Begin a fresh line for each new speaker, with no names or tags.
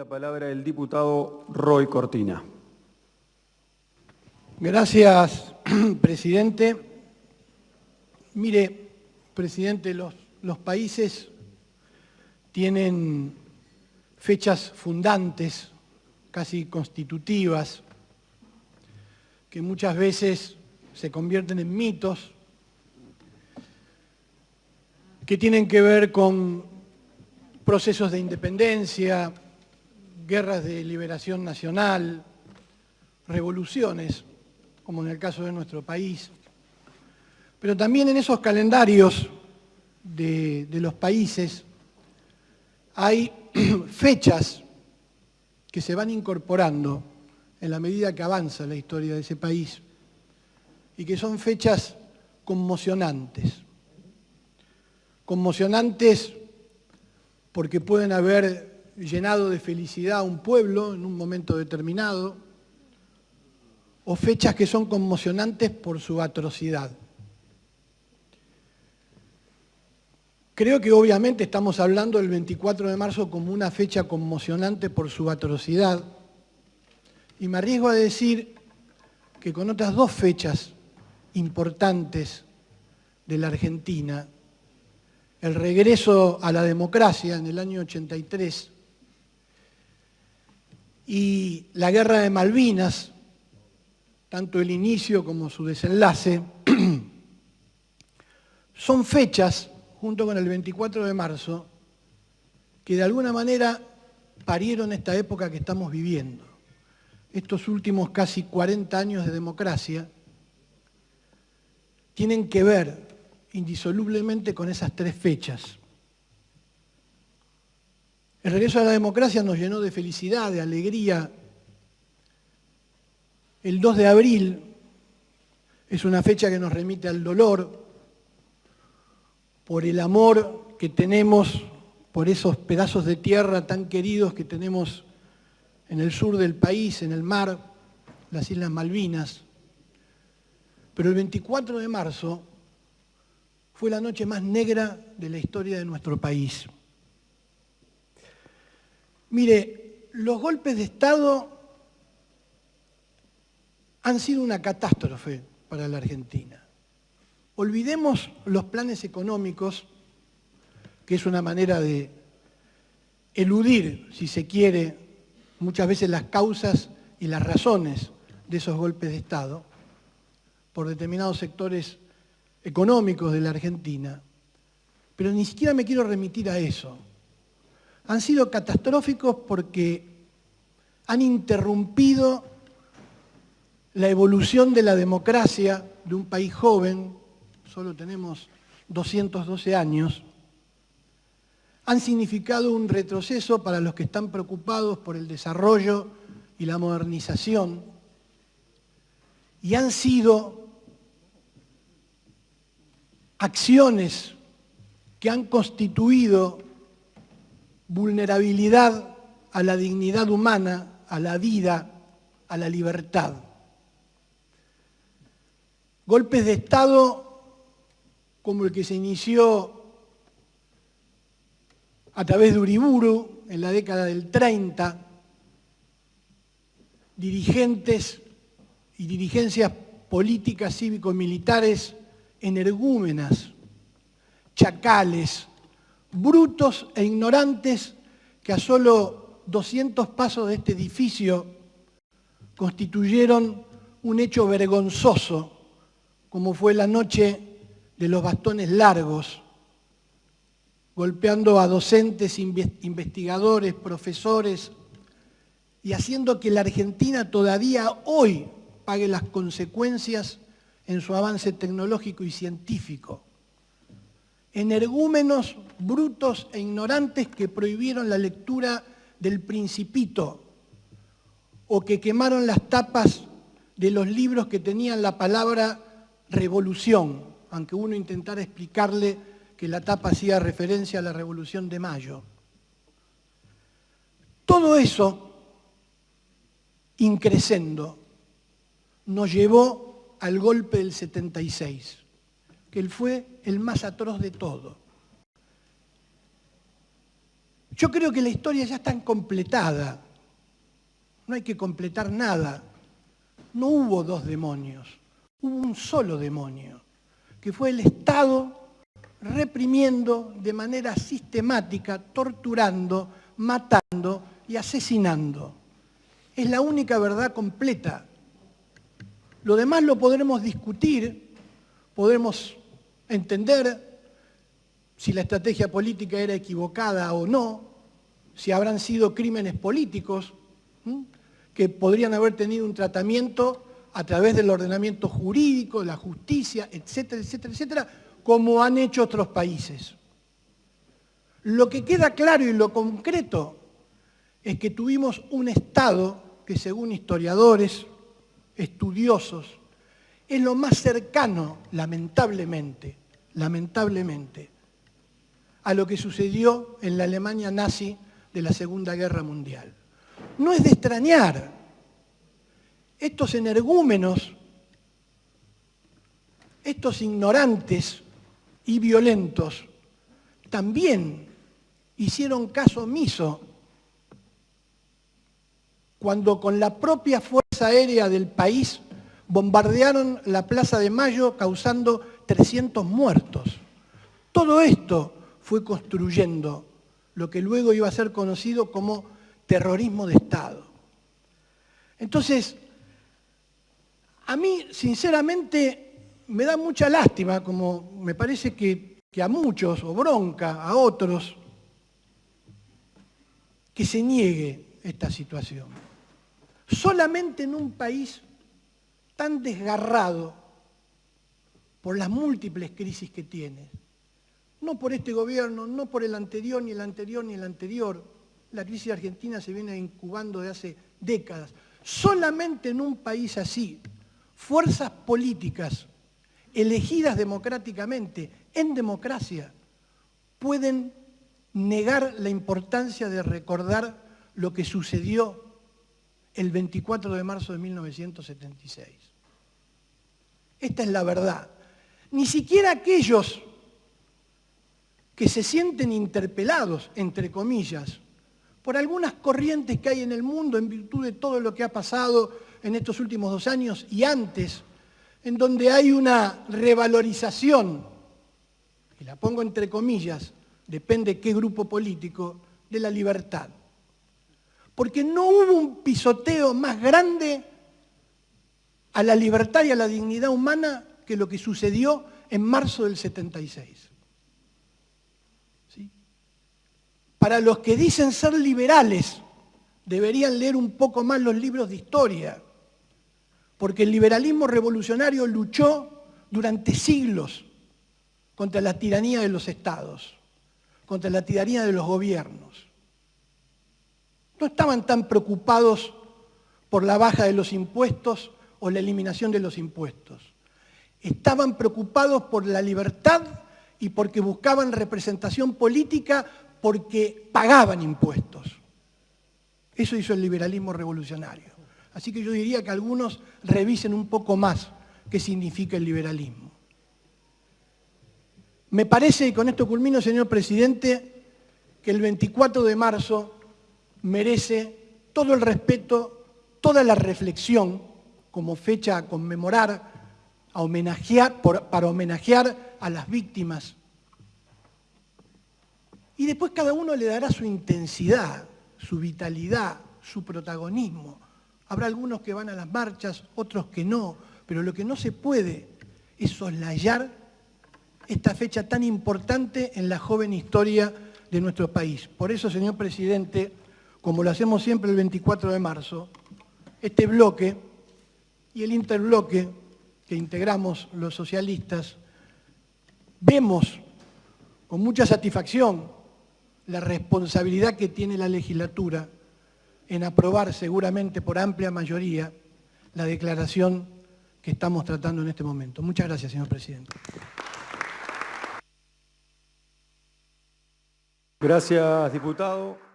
la palabra el diputado Roy Cortina.
Gracias, presidente. Mire, presidente, los países tienen fechas fundantes, casi constitutivas, que muchas veces se convierten en mitos, que tienen que ver con procesos de independencia, guerras de liberación nacional, revoluciones, como en el caso de nuestro país. Pero también en esos calendarios de los países hay fechas que se van incorporando en la medida que avanza la historia de ese país y que son fechas conmocionantes. Conmocionantes porque pueden haber llenado de felicidad a un pueblo en un momento determinado, o fechas que son conmocionantes por su atrocidad. Creo que obviamente estamos hablando del 24 de marzo como una fecha conmocionante por su atrocidad, y me arriesgo a decir que con otras dos fechas importantes de la Argentina, el regreso a la democracia en el año 83 y la Guerra de Malvinas, tanto el inicio como su desenlace, son fechas, junto con el 24 de marzo, que de alguna manera parieron esta época que estamos viviendo. Estos últimos casi 40 años de democracia tienen que ver indisolublemente con esas tres fechas. El regreso a la democracia nos llenó de felicidad, de alegría. El 2 de abril es una fecha que nos remite al dolor por el amor que tenemos por esos pedazos de tierra tan queridos que tenemos en el sur del país, en el mar, las Islas Malvinas. Pero el 24 de marzo fue la noche más negra de la historia de nuestro país. Mire, los golpes de Estado han sido una catástrofe para la Argentina. Olvidemos los planes económicos, que es una manera de eludir, si se quiere, muchas veces las causas y las razones de esos golpes de Estado por determinados sectores económicos de la Argentina, pero ni siquiera me quiero remitir a eso. Han sido catastróficos porque han interrumpido la evolución de la democracia de un país joven, solo tenemos 212 años, han significado un retroceso para los que están preocupados por el desarrollo y la modernización, y han sido acciones que han constituido vulnerabilidad a la dignidad humana, a la vida, a la libertad. Golpes de Estado como el que se inició a través de Uriburu en la década del 30, dirigentes y dirigencias políticas cívico-militares energúmenas, chacales, brutos e ignorantes que a solo 200 pasos de este edificio constituyeron un hecho vergonzoso, como fue la noche de los bastones largos, golpeando a docentes, investigadores, profesores, y haciendo que la Argentina todavía hoy pague las consecuencias en su avance tecnológico y científico. Energúmenos, brutos e ignorantes que prohibieron la lectura del Principito o que quemaron las tapas de los libros que tenían la palabra revolución, aunque uno intentara explicarle que la tapa hacía referencia a la Revolución de Mayo. Todo eso, increscendo, nos llevó al golpe del 76, que fue el más atroz de todo. Yo creo que la historia ya está completada. No hay que completar nada. No hubo dos demonios, hubo un solo demonio, que fue el Estado reprimiendo de manera sistemática, torturando, matando y asesinando. Es la única verdad completa. Lo demás lo podremos discutir, podremos entender si la estrategia política era equivocada o no, si habrán sido crímenes políticos, que podrían haber tenido un tratamiento a través del ordenamiento jurídico, la justicia, etcétera, etcétera, etcétera, como han hecho otros países. Lo que queda claro y lo concreto es que tuvimos un Estado que, según historiadores, estudiosos, es lo más cercano, lamentablemente, a lo que sucedió en la Alemania nazi de la Segunda Guerra Mundial. No es de extrañar, estos energúmenos, estos ignorantes y violentos, también hicieron caso omiso cuando con la propia Fuerza Aérea del país bombardearon la Plaza de Mayo causando 300 muertos. Todo esto fue construyendo lo que luego iba a ser conocido como terrorismo de Estado. Entonces, a mí, sinceramente, me da mucha lástima, como me parece que a muchos, o bronca a otros, que se niegue esta situación. Solamente en un país tan desgarrado por las múltiples crisis que tiene, no por este gobierno, no por el anterior, ni el anterior, ni el anterior, la crisis argentina se viene incubando de hace décadas. Solamente en un país así, fuerzas políticas elegidas democráticamente, en democracia, pueden negar la importancia de recordar lo que sucedió el 24 de marzo de 1976. Esta es la verdad. Ni siquiera aquellos que se sienten interpelados, entre comillas, por algunas corrientes que hay en el mundo en virtud de todo lo que ha pasado en estos últimos 2 años y antes, en donde hay una revalorización, y la pongo entre comillas, depende qué grupo político, de la libertad. Porque no hubo un pisoteo más grande a la libertad y a la dignidad humana que lo que sucedió en marzo del 76. ¿Sí? Para los que dicen ser liberales, deberían leer un poco más los libros de historia, porque el liberalismo revolucionario luchó durante siglos contra la tiranía de los estados, contra la tiranía de los gobiernos. No estaban tan preocupados por la baja de los impuestos o la eliminación de los impuestos. Estaban preocupados por la libertad y porque buscaban representación política porque pagaban impuestos. Eso hizo el liberalismo revolucionario. Así que yo diría que algunos revisen un poco más qué significa el liberalismo. Me parece, y con esto culmino, señor presidente, que el 24 de marzo merece todo el respeto, toda la reflexión como fecha a conmemorar, a homenajear, para homenajear a las víctimas. Y después cada uno le dará su intensidad, su vitalidad, su protagonismo. Habrá algunos que van a las marchas, otros que no, pero lo que no se puede es soslayar esta fecha tan importante en la joven historia de nuestro país. Por eso, señor presidente, como lo hacemos siempre el 24 de marzo, este bloque y el interbloque que integramos los socialistas, vemos con mucha satisfacción la responsabilidad que tiene la legislatura en aprobar seguramente por amplia mayoría la declaración que estamos tratando en este momento. Muchas gracias, señor presidente.
Gracias, diputado.